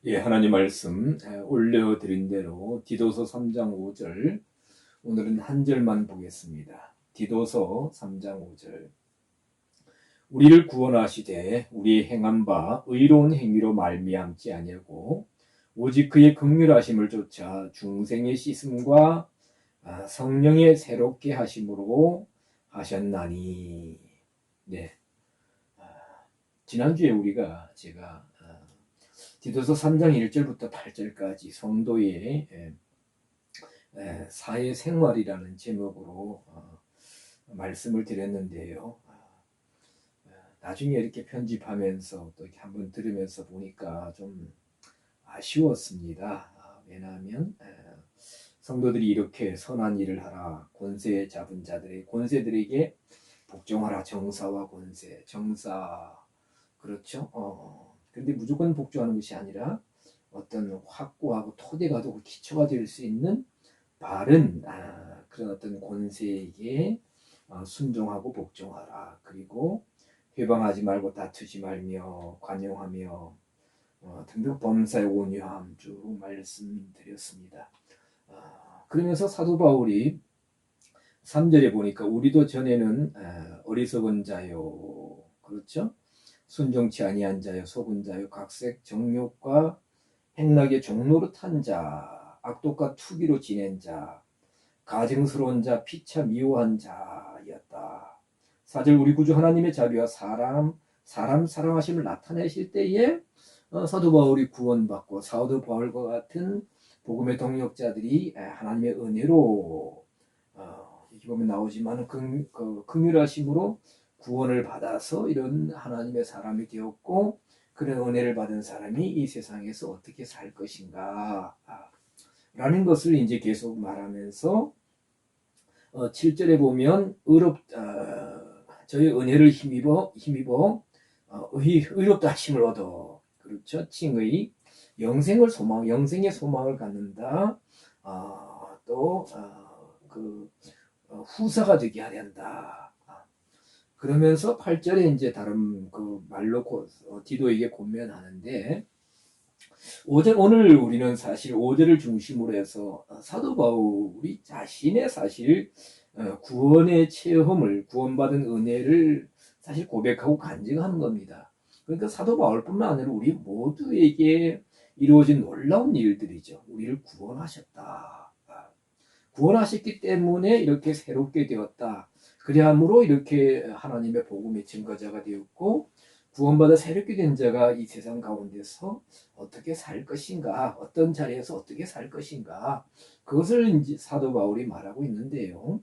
예, 하나님 말씀 올려드린 대로 디도서 3장 5절 오늘은 한 절만 보겠습니다. 디도서 3장 5절 우리를 구원하시되 우리의 행한 바 의로운 행위로 말미암지 아니하고 오직 그의 긍휼하심을 쫓아 중생의 씻음과 성령의 새롭게 하심으로 하셨나니. 네, 지난주에 제가 디도서 3장 1절부터 8절까지 성도의 사회생활이라는 제목으로 말씀을 드렸는데요. 나중에 이렇게 편집하면서 또 이렇게 한번 들으면서 보니까 좀 아쉬웠습니다. 왜냐하면 성도들이 이렇게 선한 일을 하라, 권세 잡은 자들의 권세들에게 복종하라. 정사와 권세, 정사, 그렇죠? 근데 무조건 복종하는 것이 아니라 어떤 확고하고 토대가 되고 기초가 될 수 있는 바른 그런 어떤 권세에게 순종하고 복종하라. 그리고 회방하지 말고 다투지 말며 관용하며 등등 범사에 온유함 쭉 말씀드렸습니다. 그러면서 사도 바울이 3절에 보니까 우리도 전에는 어리석은 자요, 그렇죠? 순종치 아니한 자요, 속은 자요, 각색 정욕과 행락의 종로로 탄 자, 악독과 투기로 지낸 자, 가증스러운 자, 피차 미워한 자였다. 4절 우리 구주 하나님의 자비와 사람 사랑하심을 나타내실 때에 사도 바울이 구원받고 사도 바울과 같은 복음의 동력자들이 하나님의 은혜로 여기 보면 나오지만 긍휼하심으로 구원을 받아서 이런 하나님의 사람이 되었고, 그런 은혜를 받은 사람이 이 세상에서 어떻게 살 것인가 라는 것을 이제 계속 말하면서 7절에 보면 저희 은혜를 힘입어 의롭다 하심을 얻어, 그렇죠? 칭의 영생의 소망을 갖는다. 후사가 되게 하련다. 그러면서 8절에 이제 다른 그 말로 디도에게 권면하는데, 오늘 우리는 사실 5절을 중심으로 해서 사도 바울이 자신의 사실 구원의 체험을, 구원받은 은혜를 사실 고백하고 간증하는 겁니다. 그러니까 사도 바울뿐만 아니라 우리 모두에게 이루어진 놀라운 일들이죠. 우리를 구원하셨다. 구원하셨기 때문에 이렇게 새롭게 되었다. 그리함으로 이렇게 하나님의 복음의 증거자가 되었고, 구원받아 새롭게 된 자가 이 세상 가운데서 어떻게 살 것인가, 어떤 자리에서 어떻게 살 것인가, 그것을 이제 사도 바울이 말하고 있는데요.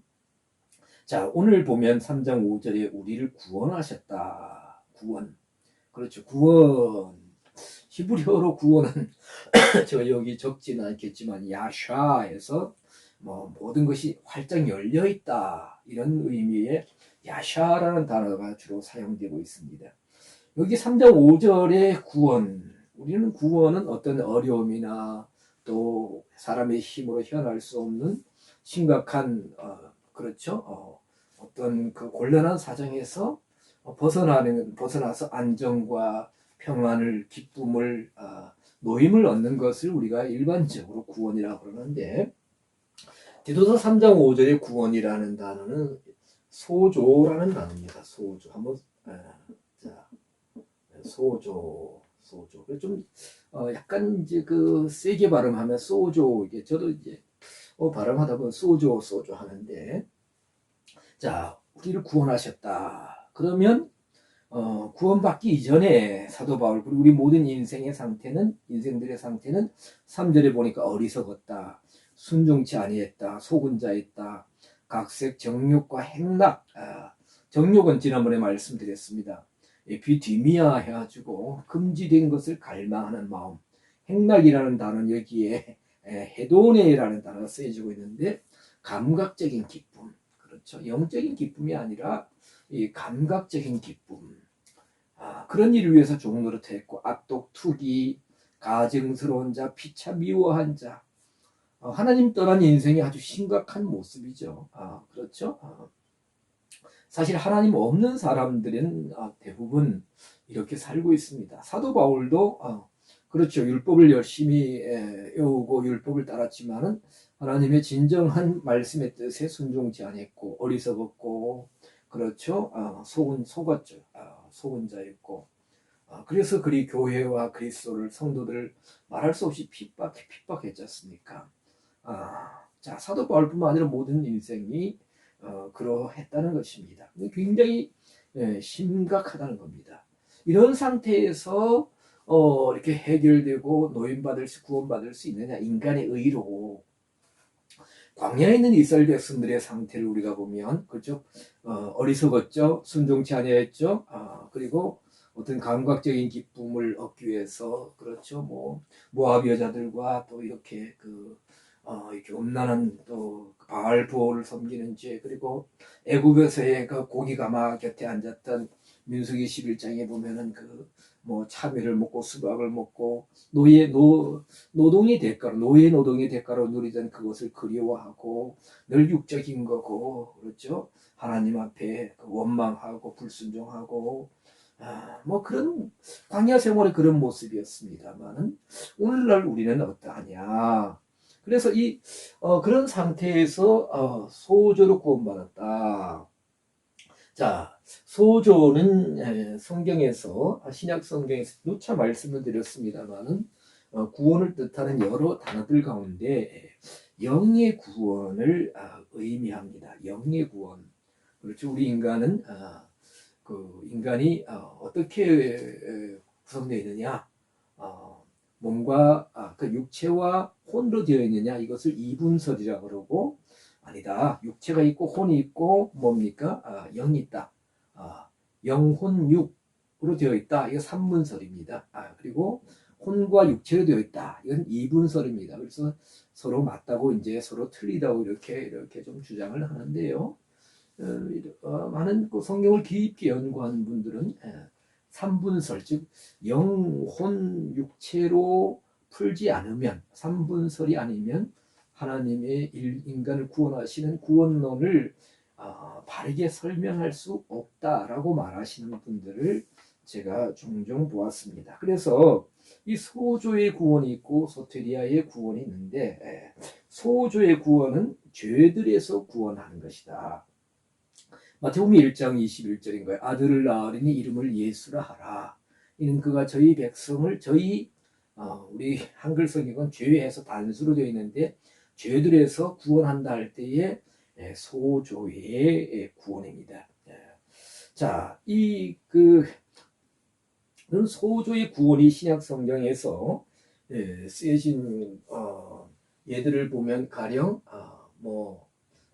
자, 오늘 보면 3장 5절에 우리를 구원하셨다. 구원. 그렇죠. 구원. 히브리어로 구원은 저 여기 적지는 않겠지만 야샤에서 모든 것이 활짝 열려 있다, 이런 의미의 야샤라는 단어가 주로 사용되고 있습니다. 여기 3장 5절의 구원, 우리는 구원은 어떤 어려움이나 또 사람의 힘으로 헤어날 수 없는 심각한 그렇죠, 어떤 그 곤란한 사정에서 벗어나서 안정과 평안을, 기쁨을, 노임을 얻는 것을 우리가 일반적으로 구원이라고 그러는데, 디도서 3장 5절의 구원이라는 단어는 소조라는 단어입니다. 소조. 한번 자, 소조. 좀 약간 이제 그 세게 발음하면 소조, 이게 저도 이제 발음하다 보면 소조 하는데, 자, 우리를 구원하셨다. 그러면 구원받기 이전에 사도 바울, 그리고 우리 모든 인생들의 상태는 3절에 보니까 어리석었다, 순종치 아니했다, 속은 자였다, 각색 정욕과 행락. 정욕은 지난번에 말씀드렸습니다. 비디미아 해가지고 금지된 것을 갈망하는 마음. 행락이라는 단어는 여기에 헤도네라는 단어가 쓰여지고 있는데, 감각적인 기쁨, 그렇죠? 영적인 기쁨이 아니라 이 감각적인 기쁨. 그런 일을 위해서 종노릇 했고, 악독, 투기, 가증스러운 자, 피차 미워한 자, 하나님 떠난 인생이 아주 심각한 모습이죠. 그렇죠? 사실 하나님 없는 사람들은 대부분 이렇게 살고 있습니다. 사도 바울도 그렇죠. 율법을 열심히 외우고 율법을 따랐지만은 하나님의 진정한 말씀의 뜻에 순종치 않았고 어리석었고 그렇죠. 속았죠. 속은 자였고 그래서 그리 교회와 그리스도를 성도들을 말할 수 없이 핍박했지 않습니까? 자, 사도 바울뿐만 아니라 모든 인생이 그러했다는 것입니다. 굉장히 심각하다는 겁니다. 이런 상태에서 이렇게 해결되고 구원받을 수 있느냐? 인간의 의로. 광야에 있는 이스라엘 백성들의 상태를 우리가 보면, 그렇죠? 어리석었죠? 순종치 아니했죠? 그리고 어떤 감각적인 기쁨을 얻기 위해서, 그렇죠? 모압 여자들과 또 이렇게 이렇게 음란한 또 바알 보호를 섬기는 죄, 그리고 애굽에서의 그 고기 가마 곁에 앉았던 민수기 11장에 보면은 참외를 먹고 수박을 먹고 노예 노동의 대가로 누리던 그것을 그리워하고 늘 육적인 거고 그렇죠. 하나님 앞에 원망하고 불순종하고 그런 광야 생활의 그런 모습이었습니다만은 오늘날 우리는 어떠하냐? 그래서 그런 상태에서 소조로 구원받았다. 자, 소조는 성경에서 신약 성경에서 누차 말씀을 드렸습니다만은 구원을 뜻하는 여러 단어들 가운데 영의 구원을 의미합니다. 영의 구원. 그렇죠. 우리 인간은 인간이 어떻게 구성되어 있느냐? 몸과 그 육체와 혼으로 되어 있느냐? 이것을 이분설이라 그러고 아니다. 육체가 있고 혼이 있고 뭡니까? 영이 있다. 영혼육으로 되어 있다. 이거 삼분설입니다. 그리고 혼과 육체로 되어 있다. 이건 이분설입니다. 그래서 서로 맞다고 이제 서로 틀리다고 이렇게 좀 주장을 하는데요. 많은 성경을 깊게 연구한 분들은 삼분설, 즉 영혼 육체로 풀지 않으면 삼분설이 아니면 하나님의 인간을 구원하시는 구원론을 바르게 설명할 수 없다라고 말하시는 분들을 제가 종종 보았습니다. 그래서 이 소조의 구원이 있고 소테리아의 구원이 있는데 소조의 구원은 죄들에서 구원하는 것이다. 마태복음 1장 21절인 거예요. 아들을 낳으리니 이름을 예수라 하라. 이는 그가 저희 백성을 우리 한글 성경은 죄에서 단수로 되어 있는데 죄들에서 구원한다 할 때에 소조의 구원입니다. 자, 소조의 구원이 신약 성경에서 쓰여진 예들을 보면 가령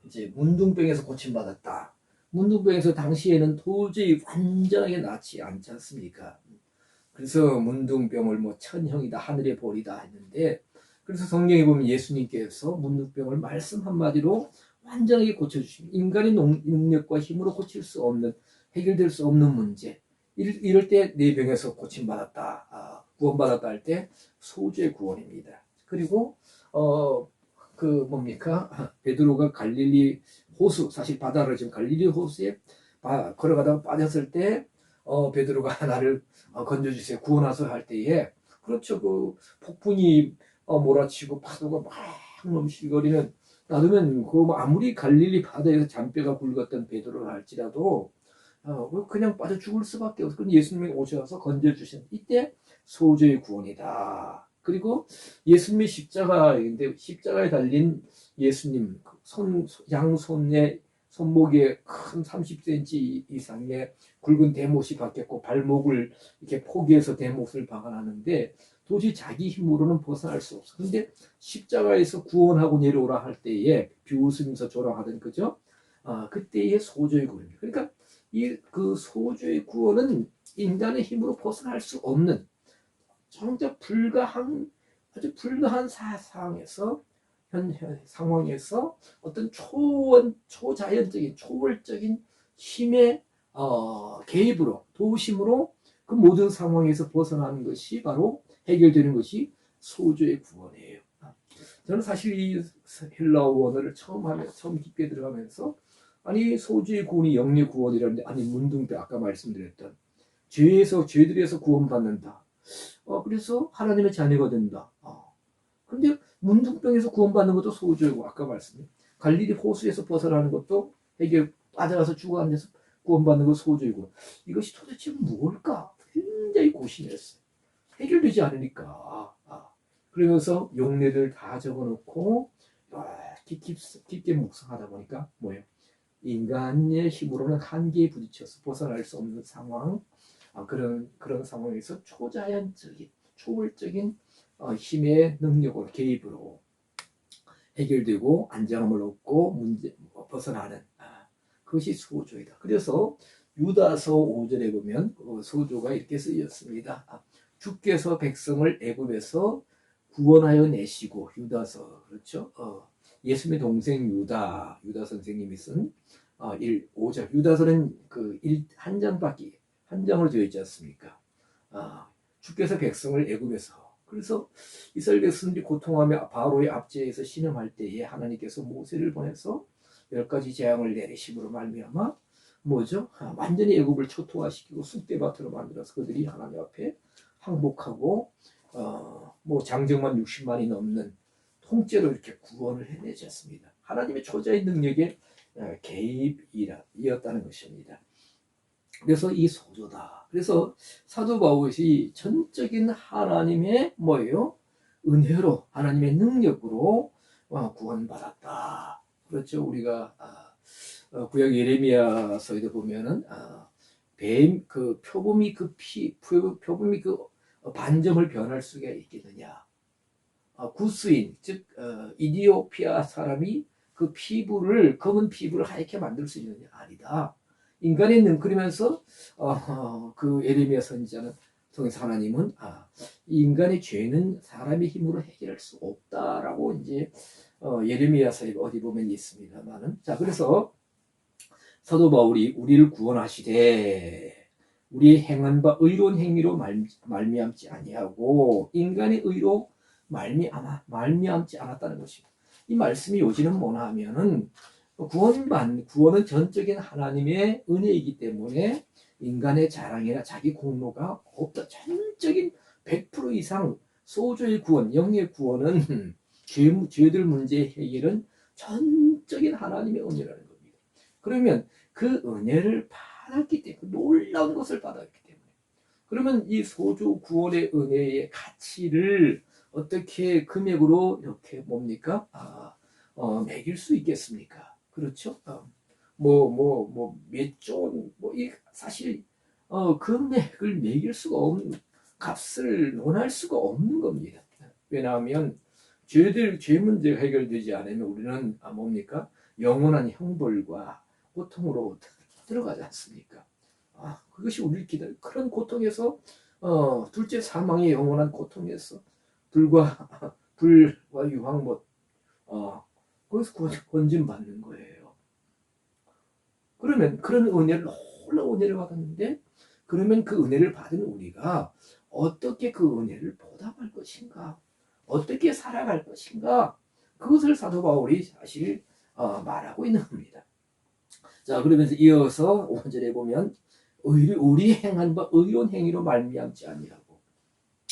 이제 문둥병에서 고침받았다. 문둥병에서 당시에는 도저히 완전하게 낫지 않지 않습니까? 그래서 문둥병을 천형이다 하늘의 벌이다 했는데 그래서 성경에 보면 예수님께서 문둥병을 말씀 한마디로 완전하게 고쳐주십니다. 인간의 능력과 힘으로 고칠 수 없는 해결될 수 없는 문제 이럴 때 내 병에서 고침받았다 구원받았다 할 때 소주의 구원입니다. 그리고 베드로가 갈릴리 호수 사실 바다를 지금 갈릴리 호수에 걸어가다가 빠졌을 때 베드로가 나를 건져주세요 구원하소서 할 때에 그렇죠 폭풍이 몰아치고 파도가 막 넘실거리는 놔두면 아무리 갈릴리 바다에서 잔뼈가 굵었던 베드로를 할지라도 그냥 빠져 죽을 수밖에 없어. 그럼 예수님이 오셔서 건져주신 이때 소조의 구원이다. 그리고 예수님의 십자가인데 십자가에 달린 예수님 양손에 손목에 큰 30cm 이상의 굵은 대못이 박혔고 발목을 이렇게 포개해서 대못을 박아놨는데 도저히 자기 힘으로는 벗어날 수 없어. 근데 십자가에서 구원하고 내려오라 할 때에 비웃으면서 조롱하던 그죠? 그때의 소조의 구원입니다. 그러니까 그 소조의 구원은 인간의 힘으로 벗어날 수 없는 정작 아주 불가한 상황에서 어떤 초자연적인 초월적인 힘의 개입으로 도우심으로 그 모든 상황에서 벗어나는 것이 바로 해결되는 것이 소조의 구원이에요. 저는 사실 이 헬라어 원어를 처음 깊게 들어가면서 소조의 구원이 영의 구원이라는데 문둥병 아까 말씀드렸던 죄들에서 구원받는다. 그래서 하나님의 자녀가 된다. 근데 문둥병에서 구원받는 것도 소조이고 아까 말씀드린 갈릴리 호수에서 벗어나는 것도 해결 빠져가서 죽어 앉아서 구원받는 것 소조이고 이것이 도대체 무엇일까? 굉장히 고심했어요. 해결되지 않으니까. 그러면서 용례들 다 적어놓고 깊게 묵상하다 보니까 뭐예요? 인간의 힘으로는 한계에 부딪혀서 벗어날 수 없는 상황, 그런 상황에서 초자연적인, 초월적인 힘의 능력으로 개입으로 해결되고 안정함을 얻고 벗어나는 그것이 소조이다. 그래서 유다서 5절에 보면 소조가 이렇게 쓰였습니다. 주께서 백성을 애굽에서 구원하여 내시고 유다서 그렇죠? 예수님의 동생 유다 선생님이 쓴 5절 유다서는 한 장으로 되어 있지 않습니까? 주께서 백성을 애굽에서 그래서 이스라엘 백성들이 고통하며 바로의 압제에서 신음할 때에 하나님께서 모세를 보내서 10가지 재앙을 내리심으로 말미암아 뭐죠? 완전히 애굽을 초토화시키고 쑥대밭으로 만들어서 그들이 하나님 앞에 항복하고 뭐 장정만 60만이 넘는 통째로 이렇게 구원을 해내지 않습니다. 하나님의 초자의 능력의 개입이었다는 것입니다. 그래서 이 소조다. 그래서 사도 바울이 전적인 하나님의 뭐예요? 은혜로 하나님의 능력으로 구원받았다. 그렇죠. 우리가 구약 예레미야서에도 보면은 표범이 표범이 반점을 변할 수가 있겠느냐. 구스인 즉 이디오피아 사람이 그 검은 피부를 하얗게 만들 수 있느냐? 아니다. 인간의 그러면서 그 예레미야 선지자는 통해서 하나님은 인간의 죄는 사람의 힘으로 해결할 수 없다라고 이제 예레미야서에 어디 보면 있습니다만은 자 그래서 사도 바울이 우리를 구원하시되 우리의 행한 바 의로운 행위로 말미암지 아니하고 인간의 의로 말미암지 않았다는 것입니다. 이 말씀이 요지는 뭐냐 하면은 구원은 전적인 하나님의 은혜이기 때문에 인간의 자랑이나 자기 공로가 없다. 전적인 100% 이상 소조의 구원, 영의 구원은 죄들 문제의 해결은 전적인 하나님의 은혜라는 겁니다. 그러면 그 은혜를 받았기 때문에 놀라운 것을 받았기 때문에 그러면 이 소조 구원의 은혜의 가치를 어떻게 금액으로 이렇게 뭡니까? 매길 수 있겠습니까? 그렇죠? 몇 조, 사실, 금액을 매길 수가 없는, 값을 논할 수가 없는 겁니다. 왜냐하면, 죄 문제가 해결되지 않으면 우리는, 뭡니까? 영원한 형벌과 고통으로 들어가지 않습니까? 그것이 우리를 그런 고통에서, 둘째 사망의 영원한 고통에서, 불과 유황, 거기서 건진받는 거예요. 그러면 그런 놀라운 은혜를 받았는데 그러면 그 은혜를 받은 우리가 어떻게 그 은혜를 보답할 것인가? 어떻게 살아갈 것인가? 그것을 사도 바울이 사실 말하고 있는 겁니다. 자 그러면서 이어서 5절에 보면 우리 행한 바 의로운 행위로 말미암지 아니하고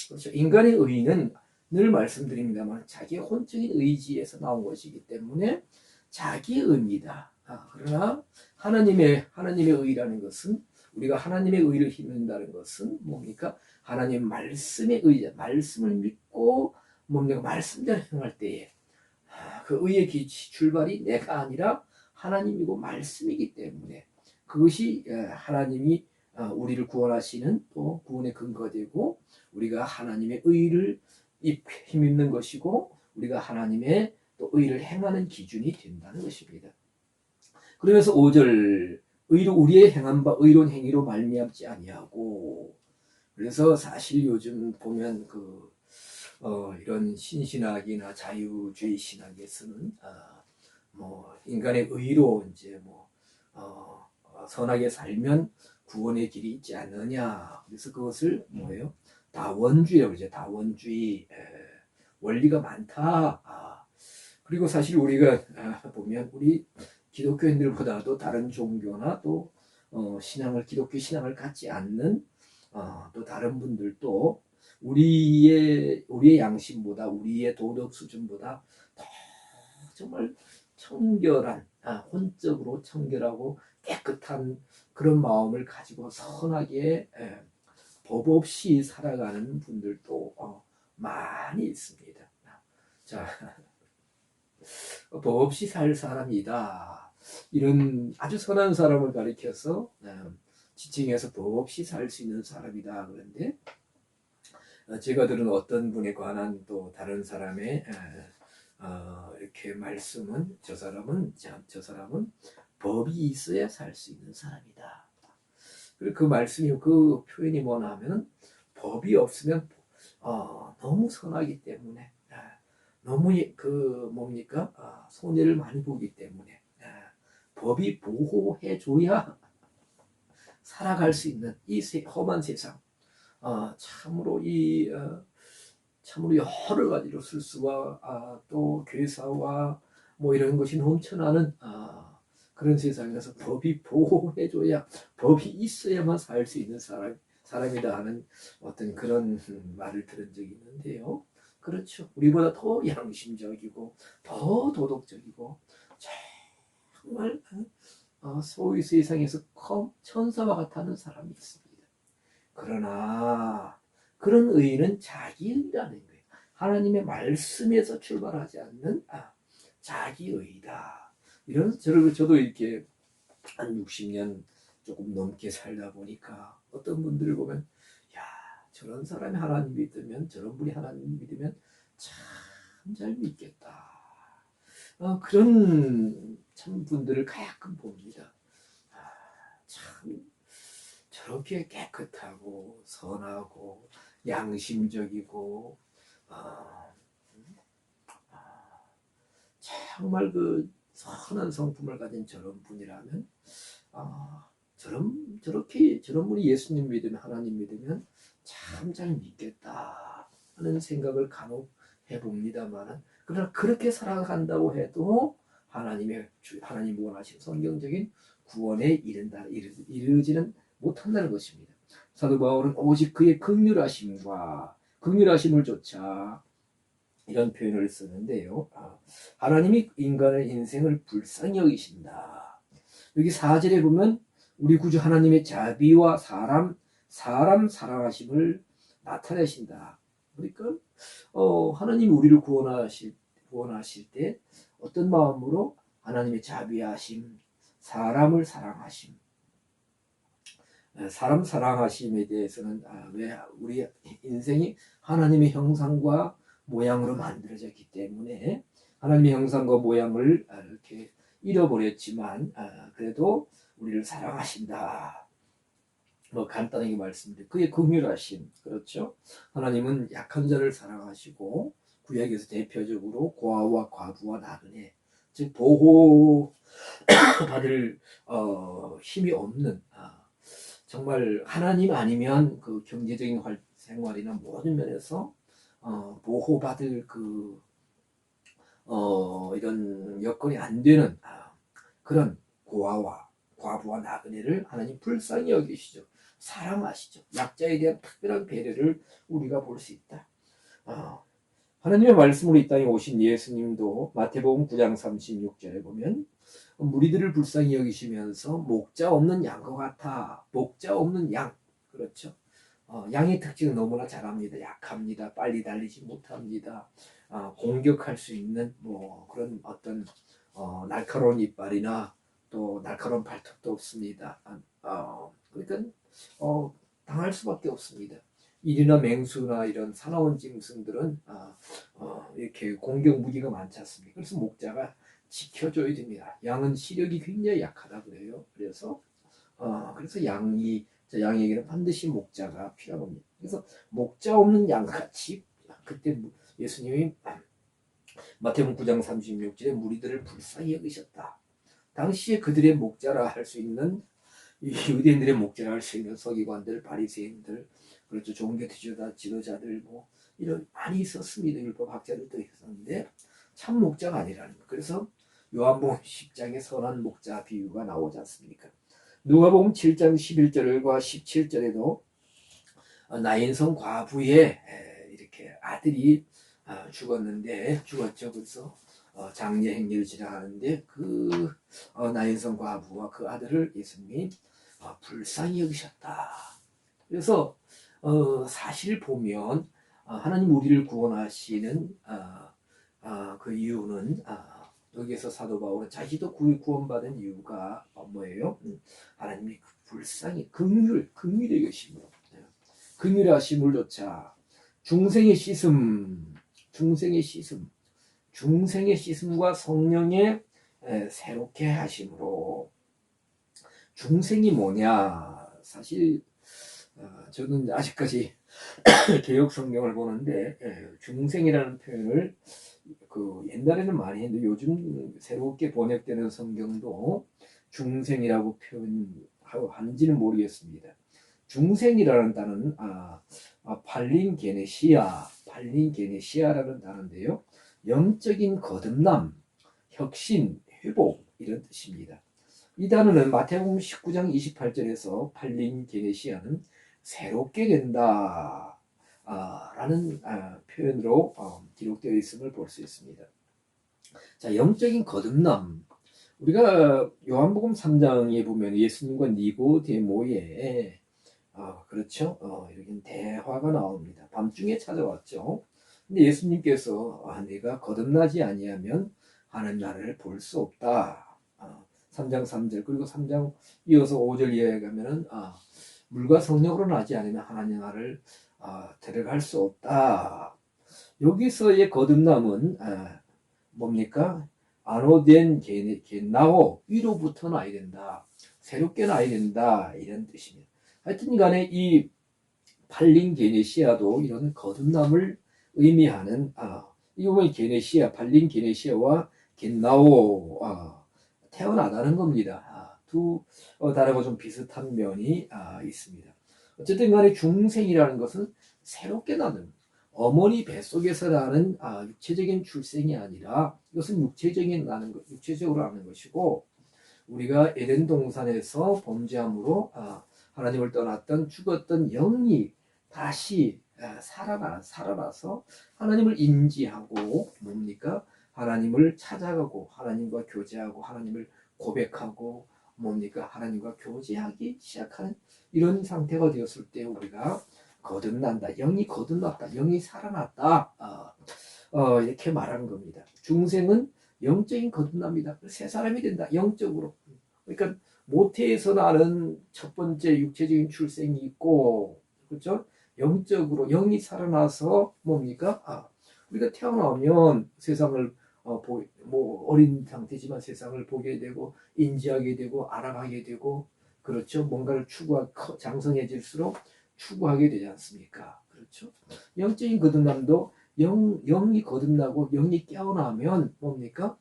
그렇죠. 인간의 의는 늘 말씀드립니다만 자기의 혼적인 의지에서 나온 것이기 때문에 자기의 의입니다. 그러나 하나님의 의라는 것은 우리가 하나님의 의를 힘낸다는 것은 뭡니까? 하나님 말씀의 의자, 말씀을 믿고 뭡니까? 말씀대로 행할 때에 그 의의 출발이 내가 아니라 하나님이고 말씀이기 때문에 그것이 하나님이 우리를 구원하시는 또 구원의 근거가 되고 우리가 하나님의 의를 힘입는 것이고 우리가 하나님의 또 의를 행하는 기준이 된다는 것입니다. 그러면서 5절 우리의 행한 바 의로운 행위로 말미암지 아니하고 그래서 사실 요즘 보면 이런 신신학이나 자유주의 신학에서는 인간의 의로 이제 선하게 살면 구원의 길이 있지 않느냐. 그래서 그것을 뭐예요? 다원주의라고 그러죠. 다원주의 원리가 많다. 그리고 사실 우리가 보면 우리 기독교인들보다도 다른 종교나 또 기독교 신앙을 갖지 않는 또 다른 분들도 우리의 양심보다 우리의 도덕 수준보다 더 정말 청결한 혼적으로 청결하고 깨끗한 그런 마음을 가지고 선하게 법 없이 살아가는 분들도 많이 있습니다. 자, 법 없이 살 사람이다. 이런 아주 선한 사람을 가리켜서 지칭해서 법 없이 살 수 있는 사람이다. 그런데 제가 들은 어떤 분에 관한 또 다른 사람의 이렇게 말씀은 저 사람은 법이 있어야 살 수 있는 사람이다. 그리고 그 말씀이 그 표현이 뭐냐 하면 법이 없으면 너무 선하기 때문에 너무 그 뭡니까 손해를 많이 보기 때문에 법이 보호해줘야 살아갈 수 있는 이 험한 세상 참으로 참으로 여러 가지로 술수와 또 괴사와 뭐 이런 것이 넘쳐나는 그런 세상에서 법이 보호해줘야 법이 있어야만 살 수 있는 사람이다 하는 어떤 그런 말을 들은 적이 있는데요. 그렇죠. 우리보다 더 양심적이고 더 도덕적이고 정말 소위 세상에서 천사와 같다는 사람이 있습니다. 그러나 그런 의는 자기의라는 거예요. 하나님의 말씀에서 출발하지 않는 자기의다. 이런 저도 이렇게 한 60년 조금 넘게 살다 보니까 어떤 분들을 보면 야 저런 사람이 하나님 믿으면 저런 분이 하나님 믿으면 참 잘 믿겠다. 그런 참 분들을 가끔 봅니다. 참 저렇게 깨끗하고 선하고 양심적이고 정말 그 선한 성품을 가진 저런 분이라면 저런 분이 예수님 믿으면 하나님 믿으면 참 잘 믿겠다 하는 생각을 간혹 해봅니다만 그러나 그렇게 살아간다고 해도 하나님 원하신 성경적인 구원에 이르지는 못한다는 것입니다. 사도 바울은 오직 그의 긍휼하심을 좇아 이런 표현을 쓰는데요. 하나님이 인간의 인생을 불쌍히 여기신다. 여기 4절에 보면 우리 구주 하나님의 자비와 사람 사랑하심을 나타내신다. 그러니까 하나님이 우리를 구원하실 때 어떤 마음으로 하나님의 자비하심, 사람을 사랑하심, 사람 사랑하심에 대해서는 왜 우리 인생이 하나님의 형상과 모양으로 만들어졌기 때문에 하나님의 형상과 모양을 이렇게 잃어버렸지만 그래도 우리를 사랑하신다. 뭐 간단하게 말씀드려 그의 긍휼하심 그렇죠. 하나님은 약한 자를 사랑하시고 구약에서 대표적으로 고아와 과부와 나그네 즉 보호받을 힘이 없는 정말 하나님 아니면 그 경제적인 생활이나 모든 면에서 보호받을 이런 여건이 안 되는 그런 고아와 과부와 나그네를 하나님 불쌍히 여기시죠. 사랑하시죠. 약자에 대한 특별한 배려를 우리가 볼 수 있다. 하나님의 말씀으로 이 땅에 오신 예수님도 마태복음 9장 36절에 보면 무리들을 불쌍히 여기시면서 목자 없는 양과 같아. 목자 없는 양. 그렇죠. 양의 특징은 너무나 잘합니다. 약합니다. 빨리 달리지 못합니다. 공격할 수 있는 뭐 그런 어떤 날카로운 이빨이나 또 날카로운 발톱도 없습니다. 그러니까 당할 수밖에 없습니다. 일이나 맹수나 이런 사나운 짐승들은 이렇게 공격 무기가 많지 않습니까? 그래서 목자가 지켜줘야 됩니다. 양은 시력이 굉장히 약하다 그래요. 그래서 양에게는 반드시 목자가 필요합니다. 그래서 목자 없는 양같이 그때 예수님이 마태복음 9장 36절에 무리들을 불쌍히 여기셨다. 당시에 그들의 목자라 할 수 있는 유대인들의 목자라 할 수 있는 서기관들, 바리새인들, 그렇죠. 종교 지도자들 뭐 이런 많이 있었습니다. 율법학자들도 있었는데 참 목자가 아니라는 거. 그래서 요한복음 10장에 선한 목자 비유가 나오지 않습니까? 누가복음 7장 11절과 17절에도 나인성 과부의 이렇게 아들이 죽었죠. 그래서 장례 행렬을 지나가는데 그 나인성 과부와 그 아들을 예수님이 불쌍히 여기셨다. 그래서 사실 보면 하나님 우리를 구원하시는 그 이유는 여기에서 사도 바울은 자기도 구원받은 이유가 뭐예요? 하나님이 불쌍히 긍휼히 여기심으로 긍휼하심을 조차 중생의 씻음과 성령의 새롭게 하심으로. 중생이 뭐냐? 사실 저는 아직까지 개역 성경을 보는데 중생이라는 표현을 그 옛날에는 많이 했는데 요즘 새롭게 번역되는 성경도 중생이라고 표현하고 하는지는 모르겠습니다. 중생이라는 단어는 발린게네시아라는 단어인데요. 영적인 거듭남, 혁신, 회복 이런 뜻입니다. 이 단어는 마태복음 19장 28절에서 발린게네시아는 새롭게 된다 라는 표현으로 기록되어 있음을 볼 수 있습니다. 자, 영적인 거듭남. 우리가 요한복음 3장에 보면 예수님과 니고데모의 그렇죠. 이렇게 대화가 나옵니다. 밤중에 찾아왔죠. 근데 예수님께서 내가 거듭나지 아니하면 하나님 나라를 볼 수 없다. 3장 3절 그리고 3장 이어서 5절 이하에 가면은 물과 성령으로 나지 않으면 하나님 나라를 들어갈 수 없다. 여기서의 거듭남은 뭡니까? 아노된 게나오 위로부터 나야 된다. 새롭게 나야 된다. 이런 뜻입니다. 하여튼 간에 이 발린 게네시아도 이런 거듭남을 의미하는 이 부분이 발린 게네시아와 겟나오 태어나다는 겁니다. 두 단어가 좀 비슷한 면이 있습니다. 어쨌든 간에 중생이라는 것은 새롭게 나는 어머니 뱃속에서 나는 육체적인 출생이 아니라 이것은 육체적으로 나는 것이고 우리가 에덴 동산에서 범죄함으로 하나님을 떠났던 죽었던 영이 다시 살아나서 하나님을 인지하고 뭡니까? 하나님을 찾아가고 하나님과 교제하고 하나님을 고백하고 뭡니까? 하나님과 교제하기 시작하는 이런 상태가 되었을 때 우리가 거듭난다. 영이 거듭났다. 영이 살아났다. 이렇게 말하는 겁니다. 중생은 영적인 거듭납니다. 새 사람이 된다. 영적으로. 그러니까 모태에서 나는 첫 번째 육체적인 출생이 있고, 그렇죠? 영적으로 영이 살아나서 뭡니까? 우리가 태어나면 세상을 어린 상태지만 세상을 보게 되고 인지하게 되고 알아가게 되고 그렇죠? 뭔가를 장성해질수록 추구하게 되지 않습니까? 그렇죠? 영적인 거듭남도 영이 거듭나고 영이 깨어나면 뭡니까?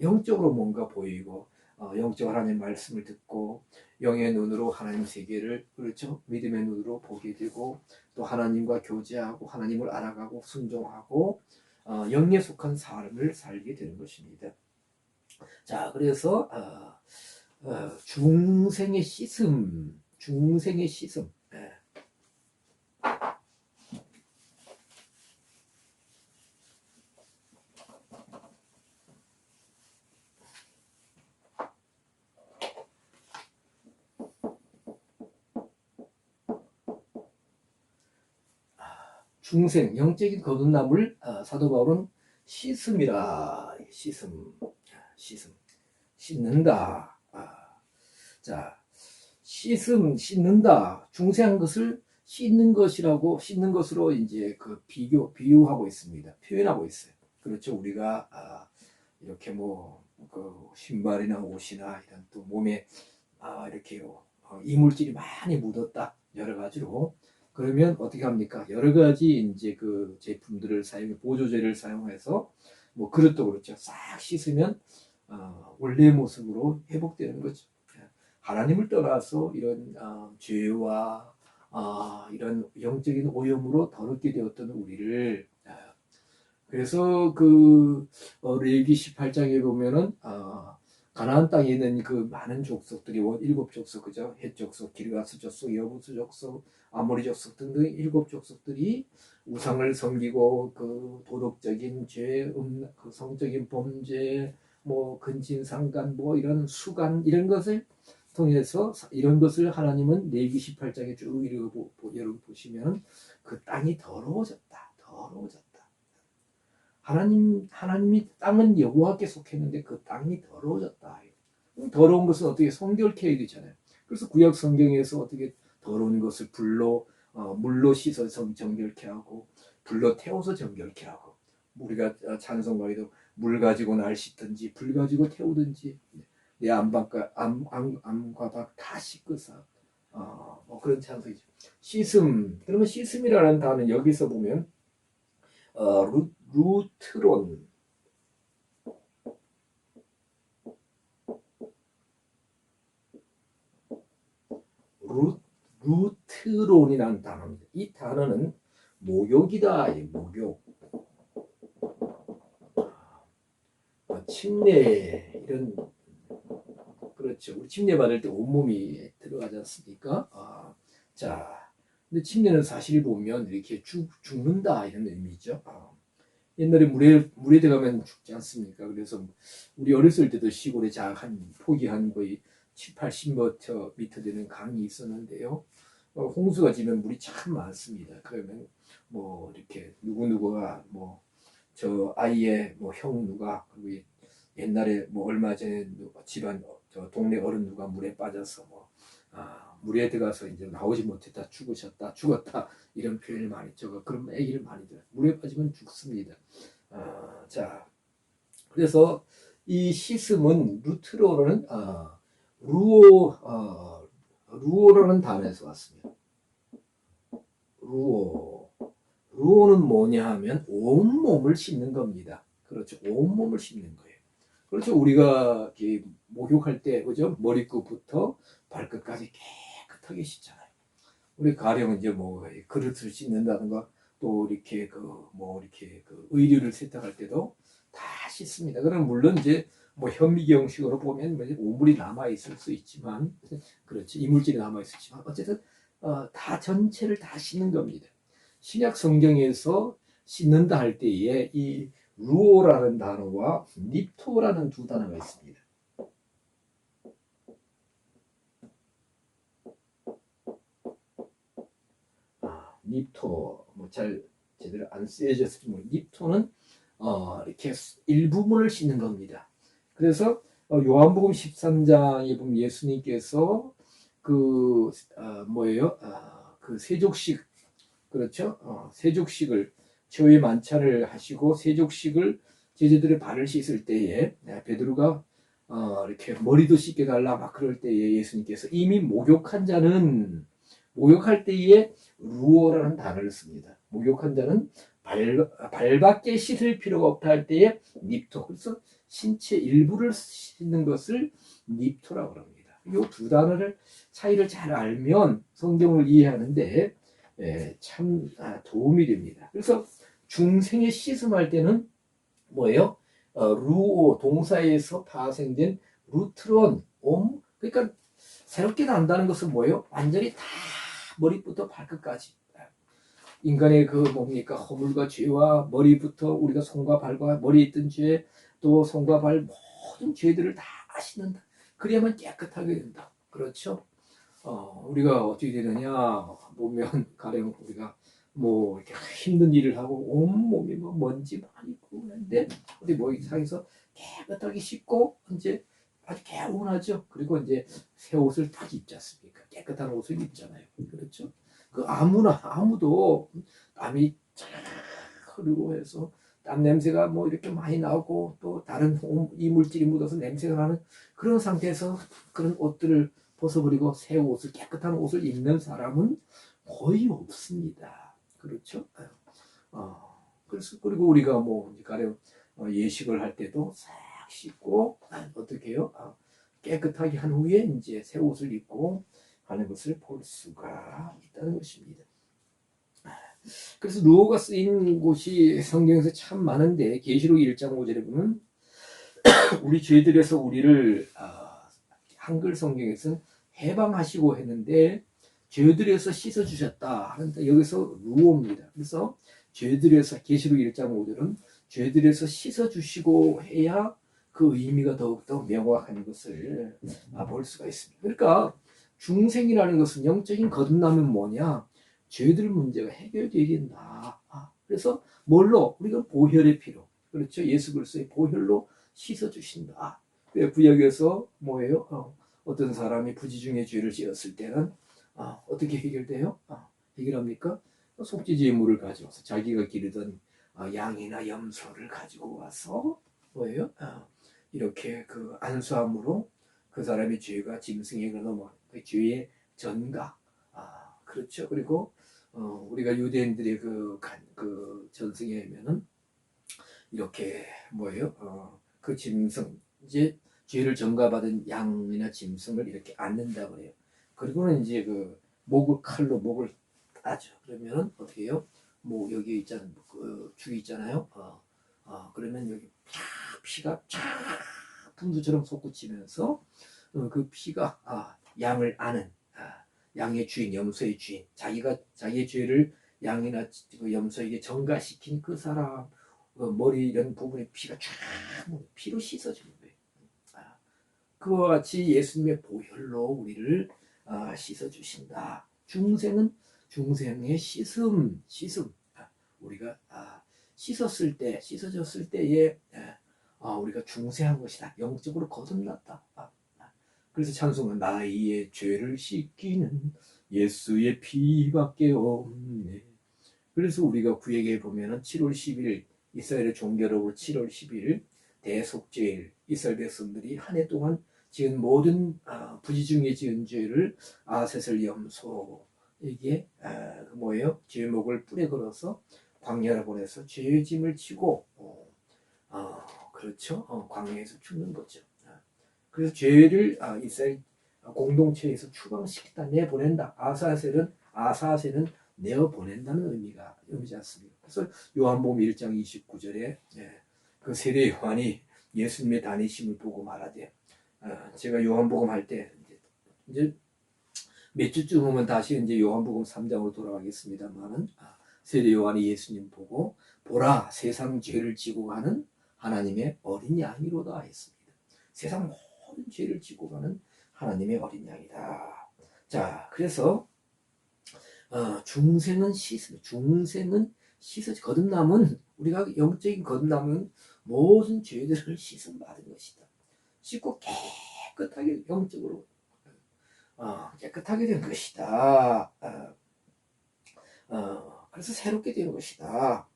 영적으로 뭔가 보이고 영적 하나님의 말씀을 듣고 영의 눈으로 하나님 세계를 그렇죠? 믿음의 눈으로 보게 되고 또 하나님과 교제하고 하나님을 알아가고 순종하고 영에 속한 삶을 살게 되는 것입니다. 자, 그래서 중생의 씻음. 네. 중생, 영적인 거듭남을 사도 바울은 씻음이라. 씻는다. 자, 씻는다. 중생한 것을 씻는 것으로 이제 비유하고 있습니다. 표현하고 있어요. 그렇죠. 우리가 이렇게 그 신발이나 옷이나 이런 또 몸에 이렇게 이물질이 많이 묻었다. 여러 가지로. 그러면 어떻게 합니까? 여러 가지 이제 그 제품들을 보조제를 사용해서 그릇도 그렇죠. 싹 씻으면 원래의 모습으로 회복되는 거죠. 하나님을 떠나서 이런 죄와 이런 영적인 오염으로 더럽게 되었던 우리를 그래서 레위기 18장에 보면은 가나안 땅에 있는 그 많은 족속들이 일곱 족속 그죠? 헷 족속, 기르가스 족속, 여부스 족속, 아모리 족속 등등 7족속들이 우상을 섬기고 그 도덕적인 죄, 그 성적인 범죄, 뭐 근친상간, 뭐 이런 수간 이런 것을 통해서 이런 것을 하나님은 레위기 18장에 쭉 여러분 보시면 그 땅이 더러워졌다, 더러워졌다. 하나님이 땅은 여호와께 속했는데 그 땅이 더러워졌다. 더러운 것은 어떻게 성결케 해야 되잖아요. 그래서 구약 성경에서 어떻게 더러운 것을 물로 씻어서 정결케 하고 불로 태워서 정결케 하고 우리가 찬송가에도 물 가지고 날 씻든지 불 가지고 태우든지 내 암과 박 다 씻으사 뭐 그런 찬송이죠. 씻음. 그러면 씻음이라는 단어는 여기서 보면 루트론 루트론이라는 단어입니다. 이 단어는 목욕이다. 목욕. 침례 이런 그렇죠. 우리 침례 받을 때 온몸이 들어가지 않습니까? 자, 근데 침례는 사실 보면 이렇게 죽는다 이런 의미죠. 옛날에 물에 들어가면 죽지 않습니까? 그래서 우리 어렸을 때도 시골에 작은 포기한 거의 7, 80m 되는 강이 있었는데요. 홍수가 지면 물이 참 많습니다. 그러면 뭐 이렇게 누구누구가 뭐 저 아이의 뭐 형 누가 그리고 옛날에 뭐 얼마 전에 집안 저 동네 어른 누가 물에 빠져서 물에 들어가서 이제 나오지 못했다 죽었다 이런 표현을 많이 적어 그런 얘기를 많이 들어요. 물에 빠지면 죽습니다. 자 그래서 이 시스문 루트로는 루오라는 단어에서 왔습니다. 루오는 뭐냐 하면 온몸을 씻는 겁니다. 그렇죠. 온몸을 씻는 거예요. 그렇죠. 우리가 목욕할 때, 그죠? 머리끝부터 발끝까지 깨끗하게 씻잖아요. 우리 가령 이제 뭐 그릇을 씻는다든가 또 이렇게 이렇게 의류를 세탁할 때도 다 씻습니다. 그럼 물론 이제 뭐 현미경식으로 보면 오물이 남아 있을 수 있지만, 그렇지 이물질이 남아 있었지만 어쨌든 다 전체를 다 씻는 겁니다. 신약 성경에서 씻는다 할 때에 이 루오라는 단어와 닙토라는 두 단어가 있습니다. 닙토 뭐 잘 제대로 안 쓰여졌을지 모르겠는데 닙토는 이렇게 일부분을 씻는 겁니다. 그래서 요한복음 13장에 보면 예수님께서 그 뭐예요? 그 세족식 그렇죠? 세족식을 최후의 만찬을 하시고 세족식을 제자들의 발을 씻을 때에 베드로가 이렇게 머리도 씻겨달라 막 그럴 때에 예수님께서 이미 목욕할 때에 루어라는 단어를 씁니다. 목욕한 자는 발밖에 씻을 필요가 없다 할 때에 닙토. 그래서 신체 일부를 씻는 것을 닙토라고 합니다. 이 두 단어를 차이를 잘 알면 성경을 이해하는데 참 도움이 됩니다. 그래서 중생의 씻음할 때는 뭐예요? 루오 동사에서 파생된 루트론 그러니까 새롭게 난다는 것은 뭐예요? 완전히 다 머리부터 발끝까지 인간의 그 뭡니까 허물과 죄와 머리부터 우리가 손과 발과 머리에 있던 죄 또 손과 발 모든 죄들을 다 씻는다. 그래야만 깨끗하게 된다. 그렇죠? 우리가 어떻게 되느냐 보면 가령 우리가 뭐 이렇게 힘든 일을 하고 온몸이 뭐 먼지 많이 있고 그런데 어디 뭐 이상해서 깨끗하게 씻고 이제 아주 개운하죠. 그리고 이제 새 옷을 딱 입지 않습니까? 깨끗한 옷을 입잖아요. 그렇죠? 그 아무도 땀이 쫙 흐르고 해서 땀 냄새가 뭐 이렇게 많이 나고 또 다른 이물질이 묻어서 냄새가 나는 그런 상태에서 그런 옷들을 벗어버리고 새 옷을 깨끗한 옷을 입는 사람은 거의 없습니다. 그렇죠? 그래서 그리고 우리가 뭐 가령 예식을 할 때도 싹 씻고 어떻게 해요? 깨끗하게 한 후에 이제 새 옷을 입고 하는 것을 볼 수가 있다는 것입니다. 그래서 루어가 쓰인 곳이 성경에서 참 많은데 계시록 1장 5절에 보면 우리 죄들에서 우리를 한글 성경에서는 해방하시고 했는데 죄들에서 씻어주셨다 하는데 여기서 루어입니다. 그래서 죄들에서 계시록 1장 5절은 죄들에서 씻어주시고 해야 그 의미가 더욱더 명확한 것을 볼 수가 있습니다. 그러니까 중생이라는 것은 영적인 거듭남은 뭐냐? 죄들 문제가 해결되어야 된다. 그래서 뭘로? 우리가 보혈의 피로, 그렇죠? 예수 그리스도의 보혈로 씻어주신다. 구약에서 뭐예요? 어떤 사람이 부지 중에 죄를 지었을 때는 어떻게 해결돼요? 해결합니까? 속죄제의 물을 가져와서 자기가 기르던 양이나 염소를 가지고 와서 뭐예요? 이렇게 그 안수함으로 그 사람의 죄가 짐승에게 넘어 그 죄의 전가. 그렇죠. 그리고 우리가 유대인들의 그 전승에 하면은 이렇게 뭐예요? 그 짐승 이제 죄를 전가받은 양이나 짐승을 이렇게 앉는다 그래요. 그리고는 이제 그 목을 칼로 목을 따죠. 그러면은 어떻게 해요? 뭐 여기 있잖아요. 그 죽이 있잖아요. 그러면 여기 피가 쫙 분수처럼 솟구치면서 그 피가 양을 아는 양의 주인, 염소의 주인, 자기의 죄를 양이나 그 염소에게 전가시킨 그 사람 머리 이런 부분에 피가 쫙 피로 씻어주는 거예요. 그와 같이 예수님의 보혈로 우리를 씻어주신다. 중생의 씻음. 우리가 씻어졌을 때에 우리가 중생한 것이다. 영적으로 거듭났다. 그래서 찬송은 나의 죄를 씻기는 예수의 피밖에 없네. 그래서 우리가 구약에 보면은 7월 10일 이스라엘의 종교로부터 7월 10일 대속죄일 이스라엘 백성들이 한 해 동안 지은 모든 부지 중에 지은 죄를 아세슬 염소에게 뭐예요? 제목을 뿔에 걸어서 광야로 보내서 죄의 짐을 지고 그렇죠? 광야에서 죽는 거죠. 그래서 죄를 이스라엘 공동체에서 추방시키다 내보낸다. 아사셀은 내어보낸다는 의미가 의미지 않습니까? 그래서 요한복음 1장 29절에 그 세례 요한이 예수님의 다니심을 보고 말하되 제가 요한복음 할 때 이제 몇 주쯤 오면 다시 이제 요한복음 3장으로 돌아가겠습니다만은 세례 요한이 예수님 보고 보라 세상 죄를 지고 가는 하나님의 어린 양이로다 했습니다. 세상 모든 죄를 지고 가는 하나님의 어린 양이다. 자, 그래서 중생은 씻어 거듭남은 우리가 영적인 거듭남은 모든 죄들을 씻음 받은 것이다. 씻고 깨끗하게 영적으로 깨끗하게 된 것이다. 그래서 새롭게 된 것이다.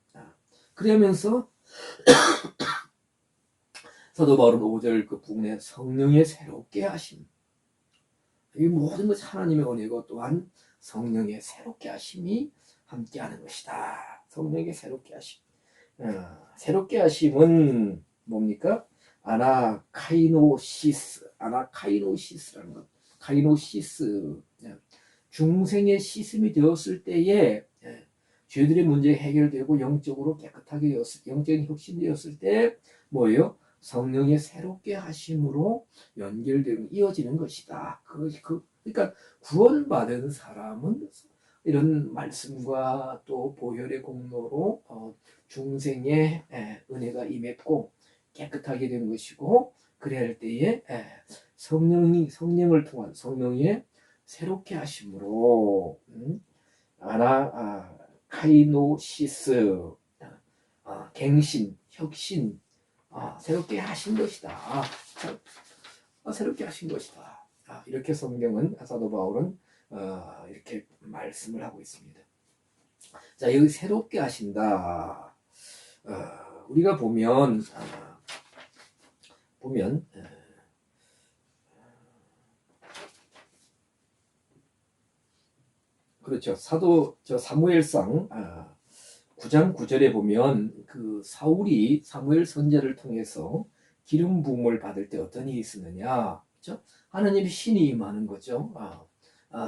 그러면서 사도 바울은 5절 그 부분에 성령의 새롭게 하심. 이 모든 것이 하나님의 은혜고 또한 성령의 새롭게 하심이 함께하는 것이다. 성령의 새롭게 하심. 새롭게 하심은 뭡니까? 아나카이노시스라는 것. 카이노시스. 중생의 씻음이 되었을 때에 죄들의 문제 해결되고 영적으로 깨끗하게 영적인 혁신이 되었을 때 뭐예요? 성령의 새롭게 하심으로 연결되고 이어지는 것이다. 그러니까 구원받은 사람은 이런 말씀과 또 보혈의 공로로 중생의 은혜가 임했고 깨끗하게 된 것이고 그래야 할 때에 성령을 통한 성령의 새롭게 하심으로 카이노시스 갱신, 혁신 새롭게 하신 것이다. 새롭게 하신 것이다. 이렇게 성경은 사도 바울은 이렇게 말씀을 하고 있습니다. 자, 여기 새롭게 하신다. 우리가 보면 그렇죠. 사무엘상 9장 9절에 보면 그 사울이 사무엘 선지자를 통해서 기름 부음을 받을 때 어떤 일이 있었느냐? 그렇죠? 하나님의 신이 임하는 거죠.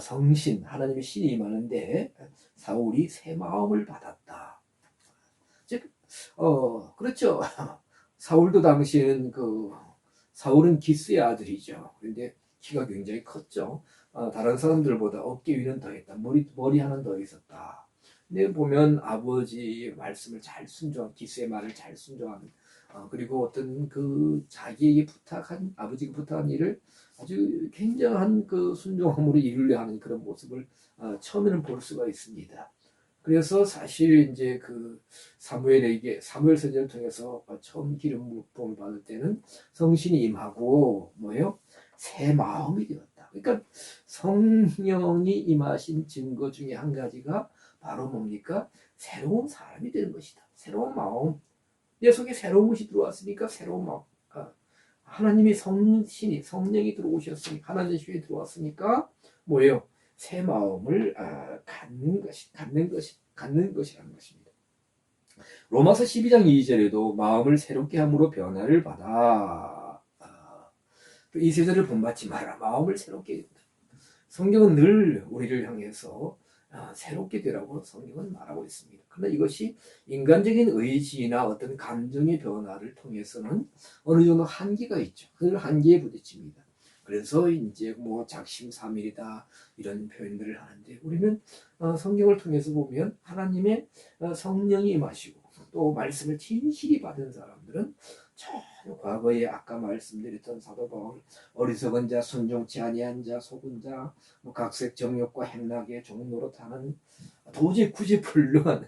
성신, 하나님의 신이 임하는데 사울이 새 마음을 받았다. 즉, 그렇죠. 사울도 당시에는 사울은 기스의 아들이죠. 그런데 키가 굉장히 컸죠. 다른 사람들보다 어깨 위는 더했다. 머리 하나는 더 있었다. 근데 보면 아버지 말씀을 잘 순종한, 기수의 말을 잘 순종하는, 그리고 어떤 그 자기에게 부탁한, 아버지가 부탁한 일을 아주 굉장한 그 순종함으로 이루려 하는 그런 모습을 처음에는 볼 수가 있습니다. 그래서 사실 이제 그 사무엘 선지자를 통해서 처음 기름 부음을 받을 때는 성신이 임하고 뭐예요? 새 마음이 되었다. 그러니까 성령이 임하신 증거 중에 한 가지가 바로 뭡니까? 새로운 사람이 되는 것이다. 새로운 마음. 내 속에 새로운 것이 들어왔으니까 새로운 마음. 하나님이 성령이 들어오셨으니 하나님의 신이 들어왔으니까 뭐예요? 새 마음을 갖는 것이라는 것입니다. 로마서 12장 2절에도 마음을 새롭게 함으로 변화를 받아. 이 세대를 본받지 마라. 마음을 새롭게. 성경은 늘 우리를 향해서 새롭게 되라고 성경은 말하고 있습니다. 그러나 이것이 인간적인 의지나 어떤 감정의 변화를 통해서는 어느 정도 한계가 있죠. 그 한계에 부딪힙니다. 그래서 이제 뭐 작심삼일이다 이런 표현들을 하는데 우리는 성경을 통해서 보면 하나님의 성령이 임하시고 또 말씀을 진실히 받은 사람들은 전혀 과거에 아까 말씀드렸던 사도 바울 어리석은 자, 순종치 아니한 자, 속은 자, 뭐 각색 정욕과 행락의 종노릇하는 도저히 구제불능한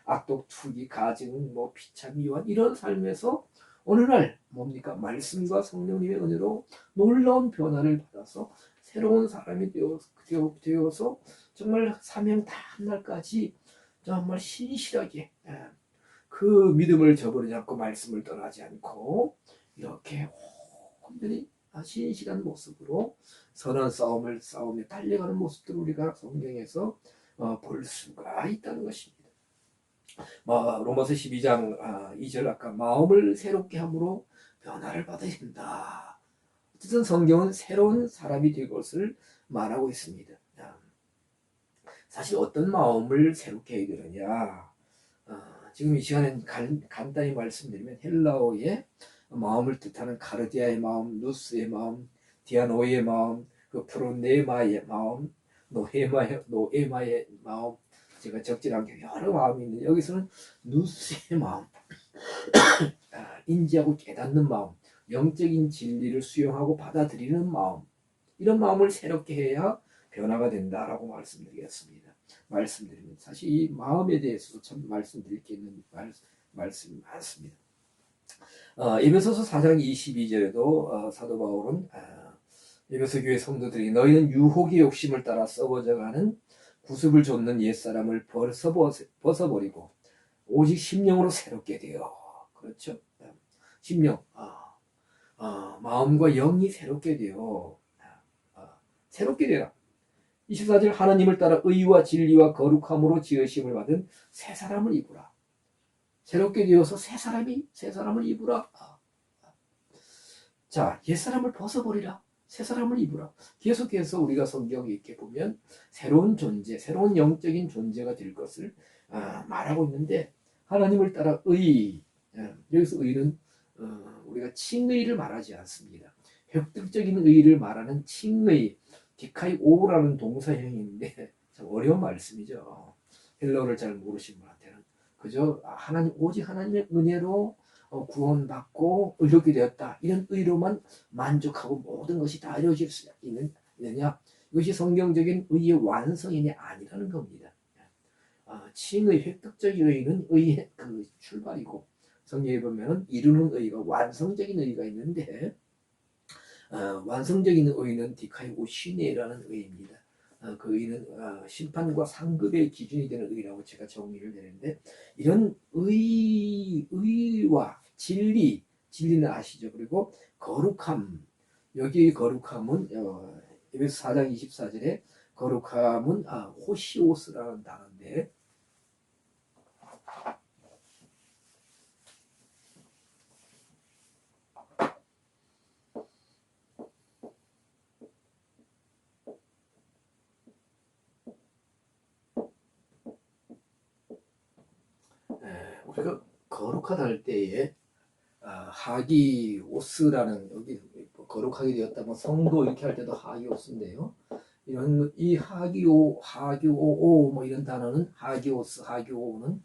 악독, 투기, 가증, 뭐 비참, 이완 이런 삶에서 어느 날 뭡니까 말씀과 성령님의 은혜로 놀라운 변화를 받아서 새로운 사람이 되어서 정말 사명 다한 날까지 정말 신실하게 그 믿음을 저버리지 않고 말씀을 떠나지 않고 이렇게 온전히 신실한 모습으로 선한 싸움을 싸우며 달려가는 모습들을 우리가 성경에서 볼 수가 있다는 것입니다. 로마서 12장 2절 아까 마음을 새롭게 함으로 변화를 받아야 된다. 어쨌든 성경은 새로운 사람이 될 것을 말하고 있습니다. 사실 어떤 마음을 새롭게 해야 되느냐. 지금 이 시간엔 간단히 말씀드리면 헬라어의 마음을 뜻하는 카르디아의 마음, 누스의 마음, 디아노의 마음, 그 프로네마의 마음, 노에마의 마음, 제가 적지 않게 여러 마음이 있는데 여기서는 누스의 마음, 인지하고 깨닫는 마음, 영적인 진리를 수용하고 받아들이는 마음, 이런 마음을 새롭게 해야 변화가 된다라고 말씀드립니다. 사실 이 마음에 대해서도 참 말씀드릴 게 있는 말씀이 많습니다. 에베소서 4장 22절에도 사도 바울은 에베소 교회 성도들이 너희는 유혹의 욕심을 따라 썩어져가는 구습을 좇는 옛사람을 벗어버리고 오직 심령으로 새롭게 되어 그렇죠. 심령 마음과 영이 새롭게 되어 새롭게 되라. 24절 하나님을 따라 의와 진리와 거룩함으로 지으심을 받은 새 사람을 입으라. 새롭게 되어서 새 사람을 입으라. 자, 옛사람을 벗어버리라. 새 사람을 입으라. 계속해서 우리가 성경에 이렇게 보면 새로운 존재, 새로운 영적인 존재가 될 것을 말하고 있는데 하나님을 따라 여기서 의는 우리가 칭의를 말하지 않습니다. 획득적인 의를 말하는 칭의, 디카이 오라는 동사형인데 참 어려운 말씀이죠. 헬라어를 잘 모르신 분한테는 그저 오직 하나님의 은혜로 구원받고 의롭게 되었다. 이런 의로만 만족하고 모든 것이 다 이루어질 수 있느냐? 이것이 성경적인 의의 완성이냐 아니라는 겁니다. 칭의 획득적인 의는 의의 그 출발이고 성경에 보면 이루는 의가 완성적인 의가 있는데 완성적인 의는 디카이고 시네라는 의입니다. 그 의는 심판과 상급의 기준이 되는 의라고 제가 정의를 내는데 이런 의와 진리는 아시죠? 그리고 거룩함 여기 거룩함은 에베소 4장 24절에 거룩함은 호시오스라는 단어인데 거룩하다 할 때에 하기오스라는 여기 거룩하게 되었다. 뭐 성도 이렇게 할 때도 하기오스인데요. 이런 이 하기오 뭐 이런 단어는 하기오스, 하기오는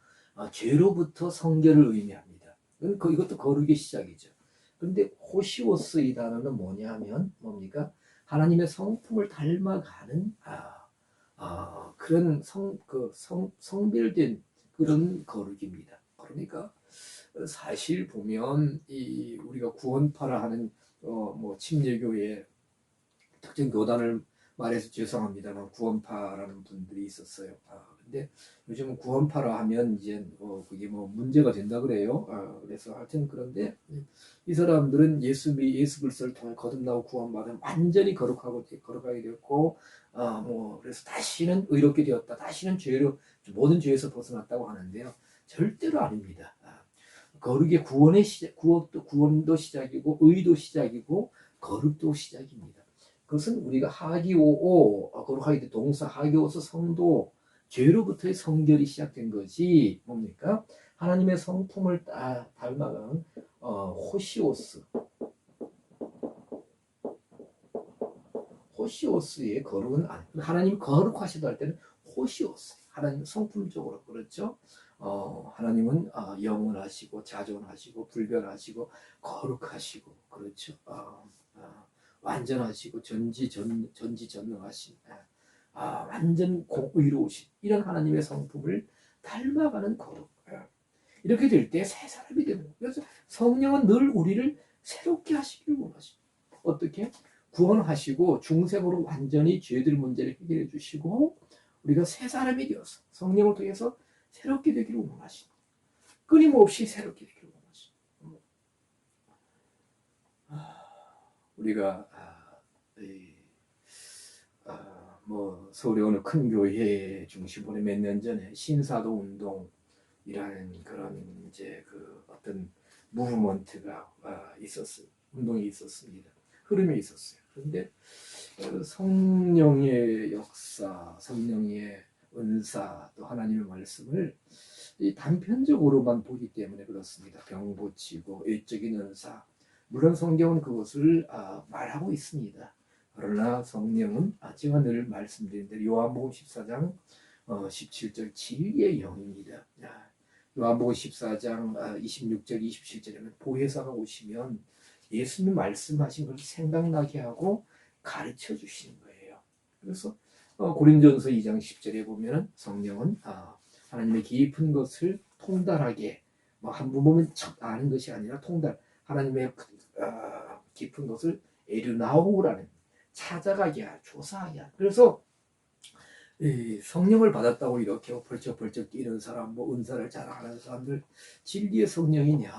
죄로부터 성결을 의미합니다. 이것도 거룩의 시작이죠. 그런데 호시오스 이 단어는 뭐냐면 뭡니까? 하나님의 성품을 닮아가는 그런 성별된 그런 거룩입니다. 그러니까 사실 보면 이 우리가 구원파라 하는 뭐 침례교회 특정 교단을 말해서 죄송합니다만 구원파라는 분들이 있었어요. 근데 요즘은 구원파라 하면 이제 그게 뭐 문제가 된다 그래요. 그래서 하여튼 그런데 이 사람들은 예수 그리스도를 통해 거듭나고 구원받은 완전히 거룩하게 되었고 뭐 그래서 다시는 의롭게 되었다. 다시는 모든 죄에서 벗어났다고 하는데요. 절대로 아닙니다. 거룩의 구원도 시작이고 의도 시작이고 거룩도 시작입니다. 그것은 우리가 하기오오 거룩하게 된 동사 하기오서 성도 죄로부터의 성결이 시작된 것이 뭡니까? 하나님의 성품을 닮아가는 호시오스의 거룩은 하나님 거룩하시다 할 때는 호시오스 하나님 성품적으로 그렇죠. 하나님은 영원하시고 자존하시고 불변하시고 거룩하시고 그렇죠. 완전하시고 전지전능하신 완전 의로우신 이런 하나님의 성품을 닮아가는 거룩. 이렇게 될 때 새 사람이 되는 거예요. 그래서 성령은 늘 우리를 새롭게 하시기를 원하십니다. 어떻게? 구원하시고 중생으로 완전히 죄들 문제를 해결해 주시고 우리가 새 사람이 되어서 성령을 통해서 새롭게 되기를 원하십니다. 끊임없이 새롭게 되기를 원하십니다. 우리가 뭐 서울의 어느 큰 교회 중심으로 몇 년 전에 신사도 운동이라는 그런 이제 그 어떤 무브먼트가 운동이 있었습니다. 흐름이 있었어요. 그런데 성령의 역사, 성령의 은사, 또 하나님의 말씀을 단편적으로만 보기 때문에 그렇습니다. 병 고치고 일적인 은사, 물론 성경은 그것을 말하고 있습니다. 그러나 성령은 제가 늘 말씀드린 대로 요한복음 14장 17절 진리의 영입니다. 요한복음 14장 26절 27절에는 보혜사가 오시면 예수님 말씀하신 걸 생각나게 하고 가르쳐 주시는 거예요. 그래서 고린전서 2장 10절에 보면 성령은 하나님의 깊은 것을 통달하게 한 번 보면 척 아는 것이 아니라 하나님의 깊은 것을 에르나오라는 찾아가게 하라, 조사하게 하라. 그래서 성령을 받았다고 이렇게 벌쩍벌쩍 뛰는 사람, 뭐 은사를 자랑하는 사람들, 진리의 성령이냐?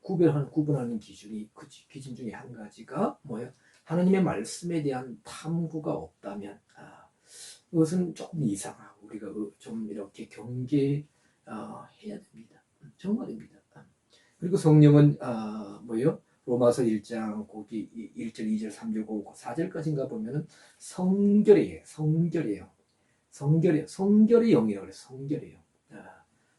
구분하는 기준 중에 한 가지가 뭐예요? 하나님의 말씀에 대한 탐구가 없다면 그것은 조금 이상하고 우리가 좀 이렇게 경계해야 됩니다. 정말입니다. 그리고 성령은 뭐예요? 로마서 1장 거기 1절, 2절, 3절, 5, 4절까지인가 보면은 성결이에요. 성결의 영이라고 그래요. 성결의 영.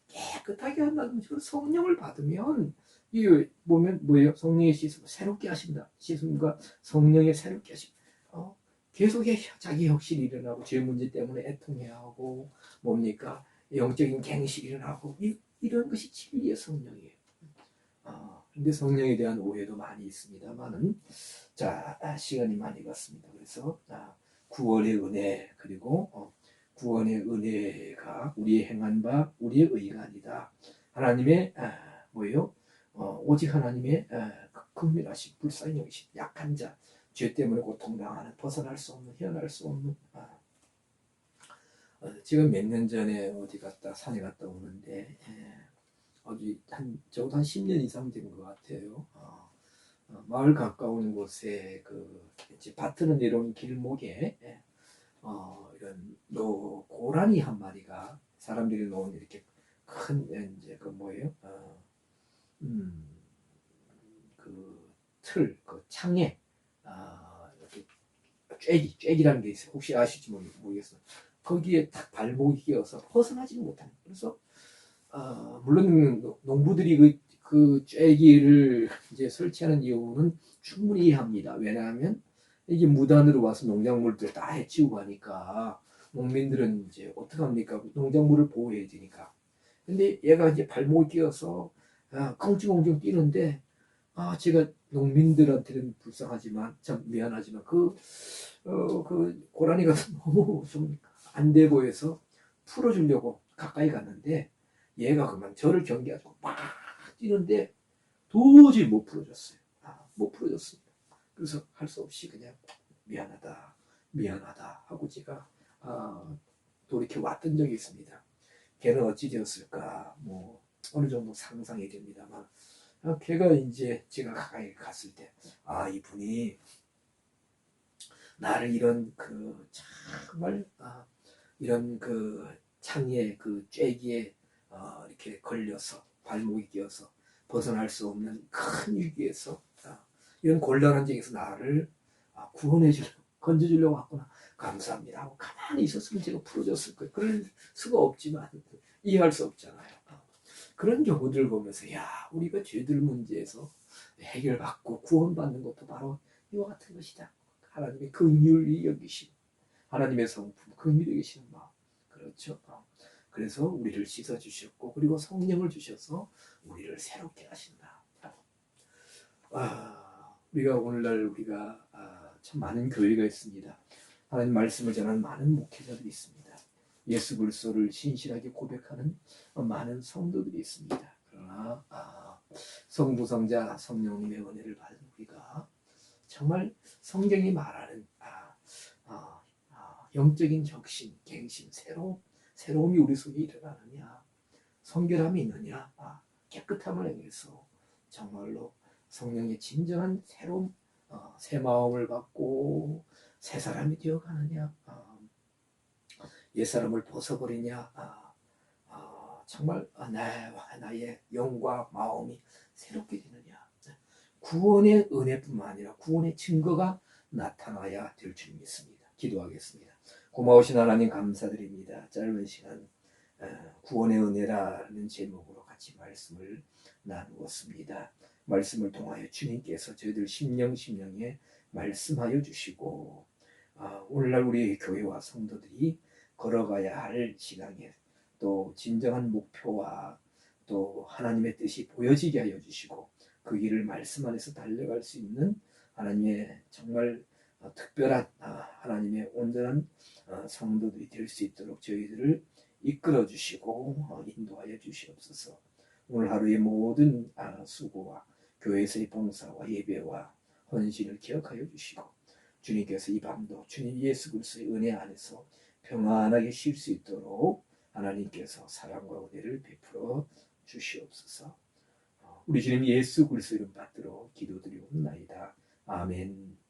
깨끗하게 한다는 것으로 성령을 받으면 이 보면 뭐예요? 성령의 씻음, 새롭게 하신다. 씻음과 성령의 새롭게 하심. 계속 자기 혁신이 일어나고 죄 문제 때문에 애통해야 하고 뭡니까? 영적인 갱식이 일어나고 이런 것이 진리의 성령이에요. 근데 성령에 대한 오해도 많이 있습니다만은 시간이 많이 갔습니다. 그래서 구원의 은혜 그리고 구원의 은혜가 우리의 행한 바 우리의 의가 아니다. 하나님의 뭐예요? 오직 하나님의 극률하신 불쌍히 여기신 약한 자, 죄 때문에 고통당하는 벗어날 수 없는 헤어날 수 없는 지금 몇 년 전에 어디 산에 갔다 오는데 적어도 한 10년 이상 된 것 같아요. 마을 가까운 곳에 이제 밭으로 내려온 길목에 이런 고라니 한 마리가 사람들이 놓은 이렇게 큰 이제 뭐예요? 창에 이렇게 쬐기라는 게 있어요. 혹시 아실지 모르겠어요. 거기에 딱 발목이 끼어서 벗어나지 못하는. 그래서 물론 농부들이 그 쬐기를 이제 설치하는 이유는 충분히 이해합니다. 왜냐하면 이게 무단으로 와서 농작물들 다 해치우고 하니까 농민들은 이제 어떡합니까? 농작물을 보호해야 되니까. 근데 얘가 이제 발목을 끼어서 껑충껑충 뛰는데 제가 농민들한테는 불쌍하지만 참 미안하지만 그 고라니가 너무 좀 안 돼 보여서 풀어주려고 가까이 갔는데 얘가 그만 저를 경계하고 막 뛰는데 도저히 못 풀어줬어요. 못 풀어줬습니다. 그래서 할 수 없이 그냥 미안하다, 미안하다 하고 제가 돌이켜 왔던 적이 있습니다. 걔는 어찌 되었을까? 뭐 어느 정도 상상이 됩니다만 걔가 이제 제가 가까이 갔을 때 이분이 나를 이런 그 정말 이런 그 창에 그 쬐기에 이렇게 걸려서 발목이 끼어서 벗어날 수 없는 큰 위기에서 이런 곤란한 적에서 나를 구원해 주려고 건져 주려고 왔구나. 감사합니다 하고 가만히 있었으면 제가 풀어줬을 거예요. 그럴 수가 없지만 이해할 수 없잖아요. 그런 경우들 보면서 우리가 죄들 문제에서 해결받고 구원받는 것도 바로 이와 같은 것이다. 하나님의 긍휼히 여기심, 하나님의 성품, 긍휼히 여기시는 마음. 그렇죠. 그래서 우리를 씻어 주셨고 그리고 성령을 주셔서 우리를 새롭게 하신다. 우리가 오늘날 우리가 참 많은 교회가 있습니다. 하나님 말씀을 전하는 많은 목회자들이 있습니다. 예수 그리스도를 신실하게 고백하는 많은 성도들이 있습니다. 그러나 성부, 성자, 성령님의 은혜를 받은 우리가 정말 성경이 말하는 영적인 혁신, 갱신, 새로움이 우리 속에 일어나느냐, 성결함이 있느냐, 깨끗함을 행해서 정말로 성령의 진정한 새로운 새 마음을 갖고 새 사람이 되어가느냐, 옛사람을 벗어버리냐, 정말 나의 영과 마음이 새롭게 되느냐. 구원의 은혜뿐만 아니라 구원의 증거가 나타나야 될 줄 믿습니다. 기도하겠습니다. 고마우신 하나님 감사드립니다. 짧은 시간 구원의 은혜라는 제목으로 같이 말씀을 나누었습니다. 말씀을 통하여 주님께서 저희들 심령에 말씀하여 주시고 오늘날 우리 교회와 성도들이 걸어가야 할 신앙에 또 진정한 목표와 또 하나님의 뜻이 보여지게 하여 주시고 그 길을 말씀 안에서 달려갈 수 있는 하나님의 정말 특별한 하나님의 온전한 성도들이 될 수 있도록 저희들을 이끌어 주시고 인도하여 주시옵소서. 오늘 하루의 모든 수고와 교회에서의 봉사와 예배와 헌신을 기억하여 주시고 주님께서 이 밤도 주님 예수 그리스도의 은혜 안에서 평안하게 쉴 수 있도록 하나님께서 사랑과 은혜를 베풀어 주시옵소서. 우리 주님 예수 그리스도 이름 받들어 기도드리옵나이다. 아멘.